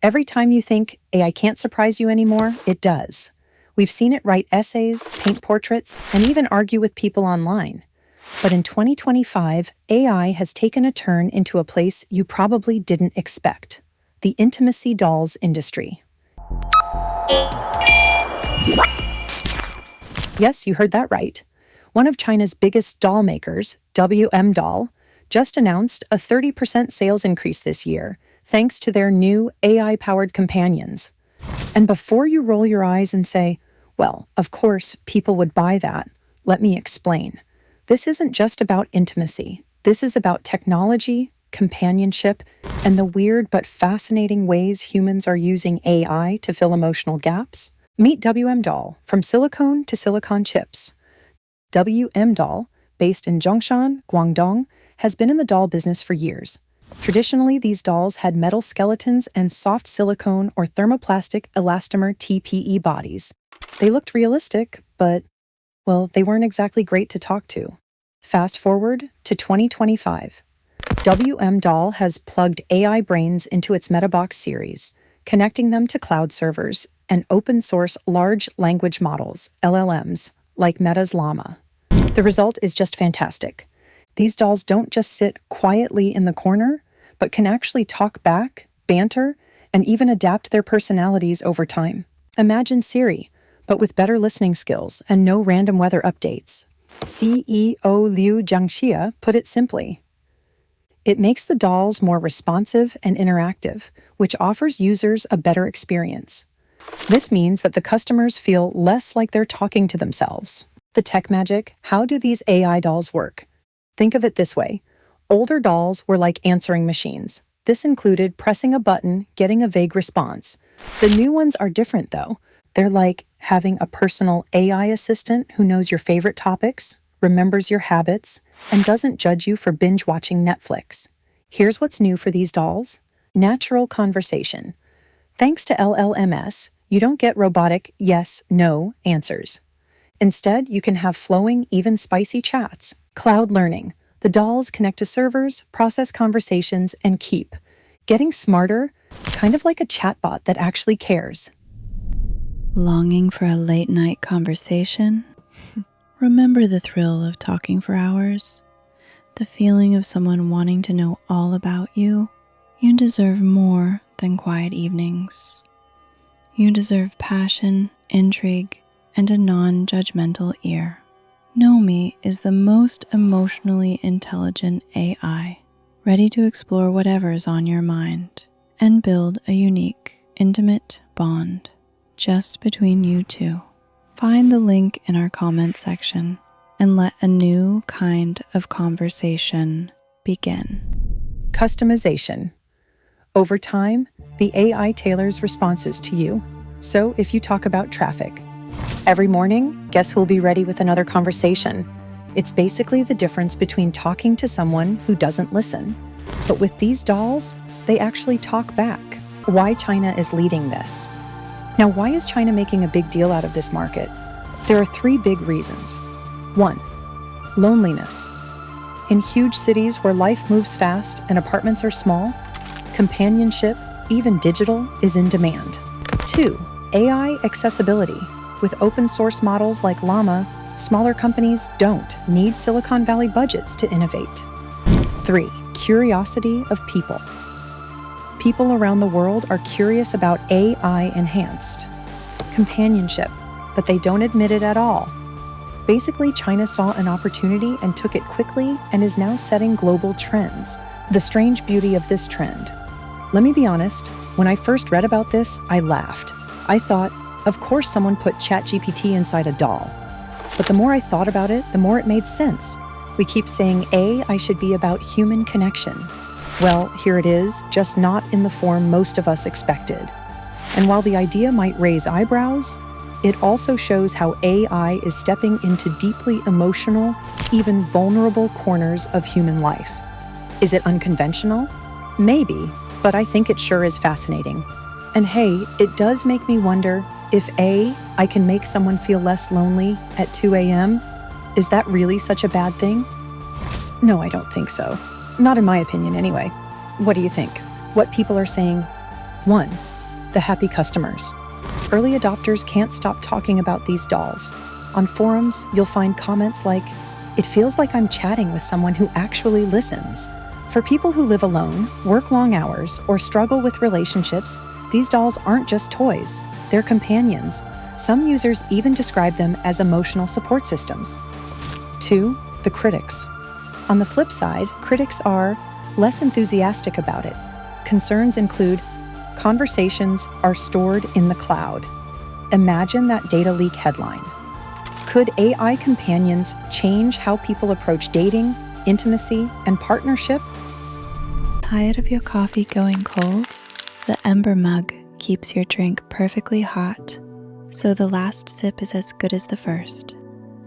Every time you think AI can't surprise you anymore, it does. We've seen it write essays, paint portraits, and even argue with people online. But in 2025, AI has taken a turn into a place you probably didn't expect: the intimacy dolls industry. Yes, you heard that right. One of China's biggest doll makers, WMDoll, just announced a 30% sales increase this year, thanks to their new AI-powered companions. And before you roll your eyes and say, well, of course, people would buy that, let me explain. This isn't just about intimacy. This is about technology, companionship, and the weird but fascinating ways humans are using AI to fill emotional gaps. Meet WMDoll, from silicone to silicon chips. WMDoll, based in Zhongshan, Guangdong, has been in the doll business for years. Traditionally, these dolls had metal skeletons and soft silicone or thermoplastic elastomer TPE bodies. They looked realistic, but, well, they weren't exactly great to talk to. Fast forward to 2025. WMDoll has plugged AI brains into its MetaBox series, connecting them to cloud servers and open-source large language models, LLMs, like Meta's Llama. The result is just fantastic. These dolls don't just sit quietly in the corner, but can actually talk back, banter, and even adapt their personalities over time. Imagine Siri, but with better listening skills and no random weather updates. CEO Liu Jiangxia put it simply. It makes the dolls more responsive and interactive, which offers users a better experience. This means that the customers feel less like they're talking to themselves. The tech magic: how do these AI dolls work? Think of it this way. Older dolls were like answering machines. This included pressing a button, getting a vague response. The new ones are different, though. They're like having a personal AI assistant who knows your favorite topics, remembers your habits, and doesn't judge you for binge-watching Netflix. Here's what's new for these dolls: natural conversation. Thanks to LLMs, you don't get robotic yes/no answers. Instead, you can have flowing, even spicy chats. Cloud learning. The dolls connect to servers, process conversations, and keep getting smarter, kind of like a chatbot that actually cares. Longing for a late-night conversation? Remember the thrill of talking for hours? The feeling of someone wanting to know all about you? You deserve more than quiet evenings. You deserve passion, intrigue, and a non-judgmental ear. Nomi is the most emotionally intelligent AI, ready to explore whatever is on your mind and build a unique, intimate bond just between you two. Find the link in our comment section and let a new kind of conversation begin. Customization. Over time, the AI tailors responses to you. So if you talk about traffic, every morning, guess who'll be ready with another conversation? It's basically the difference between talking to someone who doesn't listen. But with these dolls, they actually talk back. Why China is leading this. Now, why is China making a big deal out of this market? There are 3 big reasons. 1. Loneliness. In huge cities where life moves fast and apartments are small, companionship, even digital, is in demand. 2. AI accessibility. With open source models like Llama, smaller companies don't need Silicon Valley budgets to innovate. 3. Curiosity of people. People around the world are curious about AI-enhanced companionship, but they don't admit it at all. Basically, China saw an opportunity and took it quickly and is now setting global trends. The strange beauty of this trend. Let me be honest, when I first read about this, I laughed. I thought, of course someone put ChatGPT inside a doll. But the more I thought about it, the more it made sense. We keep saying AI should be about human connection. Well, here it is, just not in the form most of us expected. And while the idea might raise eyebrows, it also shows how AI is stepping into deeply emotional, even vulnerable corners of human life. Is it unconventional? Maybe, but I think it sure is fascinating. And hey, it does make me wonder if I can make someone feel less lonely at 2 a.m., is that really such a bad thing? No, I don't think so. Not in my opinion, anyway. What do you think? What people are saying? 1. the happy customers. Early adopters can't stop talking about these dolls. On forums, you'll find comments like, "It feels like I'm chatting with someone who actually listens." For people who live alone, work long hours, or struggle with relationships, these dolls aren't just toys, they're companions. Some users even describe them as emotional support systems. 2. The critics. On the flip side, critics are less enthusiastic about it. Concerns include, conversations are stored in the cloud. Imagine that data leak headline. Could AI companions change how people approach dating, intimacy, and partnership? Tired of your coffee going cold? The Ember mug keeps your drink perfectly hot, so the last sip is as good as the first.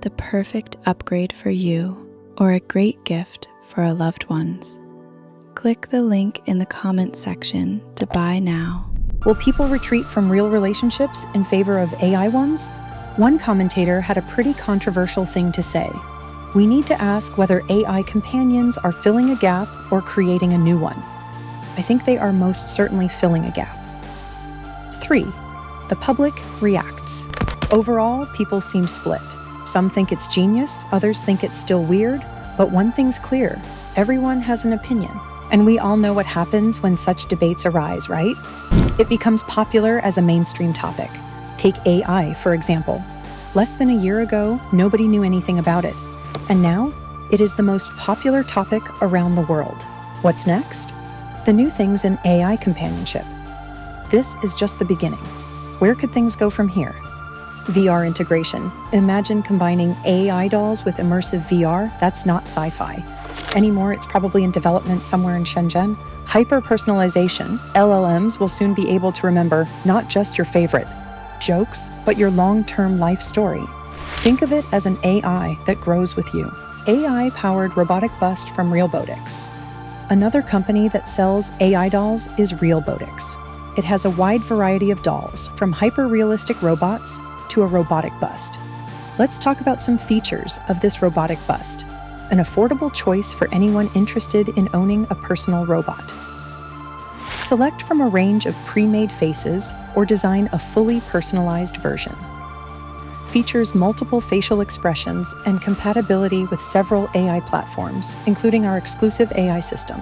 The perfect upgrade for you, or a great gift for our loved ones. Click the link in the comments section to buy now. Will people retreat from real relationships in favor of AI ones? One commentator had a pretty controversial thing to say. We need to ask whether AI companions are filling a gap or creating a new one. I think they are most certainly filling a gap. 3. The public reacts. Overall, people seem split. Some think it's genius, others think it's still weird, but one thing's clear, everyone has an opinion. And we all know what happens when such debates arise, right? It becomes popular as a mainstream topic. Take AI, for example. Less than a year ago, nobody knew anything about it. And now, it is the most popular topic around the world. What's next? The new things in AI companionship. This is just the beginning. Where could things go from here? VR integration. Imagine combining AI dolls with immersive VR. That's not sci-fi. Anymore, it's probably in development somewhere in Shenzhen. Hyper-personalization. LLMs will soon be able to remember not just your favorite jokes, but your long-term life story. Think of it as an AI that grows with you. AI-powered robotic bust from Realbotix. Another company that sells AI dolls is Realbotix. It has a wide variety of dolls, from hyper-realistic robots to a robotic bust. Let's talk about some features of this robotic bust. An affordable choice for anyone interested in owning a personal robot. Select from a range of pre-made faces or design a fully personalized version. Features multiple facial expressions and compatibility with several AI platforms, including our exclusive AI system.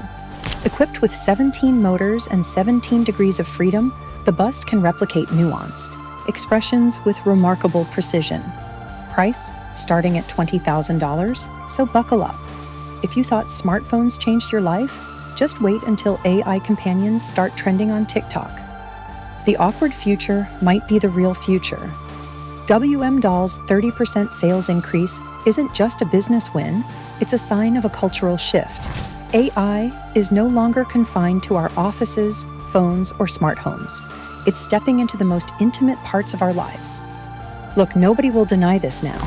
Equipped with 17 motors and 17 degrees of freedom, the bust can replicate nuanced expressions with remarkable precision. Price starting at $20,000, so buckle up. If you thought smartphones changed your life, just wait until AI companions start trending on TikTok. The awkward future might be the real future. WMDoll's 30% sales increase isn't just a business win, it's a sign of a cultural shift. AI is no longer confined to our offices, phones, or smart homes. It's stepping into the most intimate parts of our lives. Look, nobody will deny this now.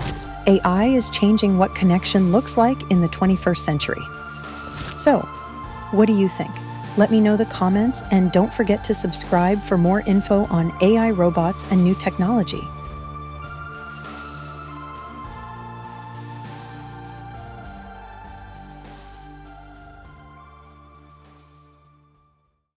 AI is changing what connection looks like in the 21st century. So, what do you think? Let me know in the comments, and don't forget to subscribe for more info on AI robots and new technology.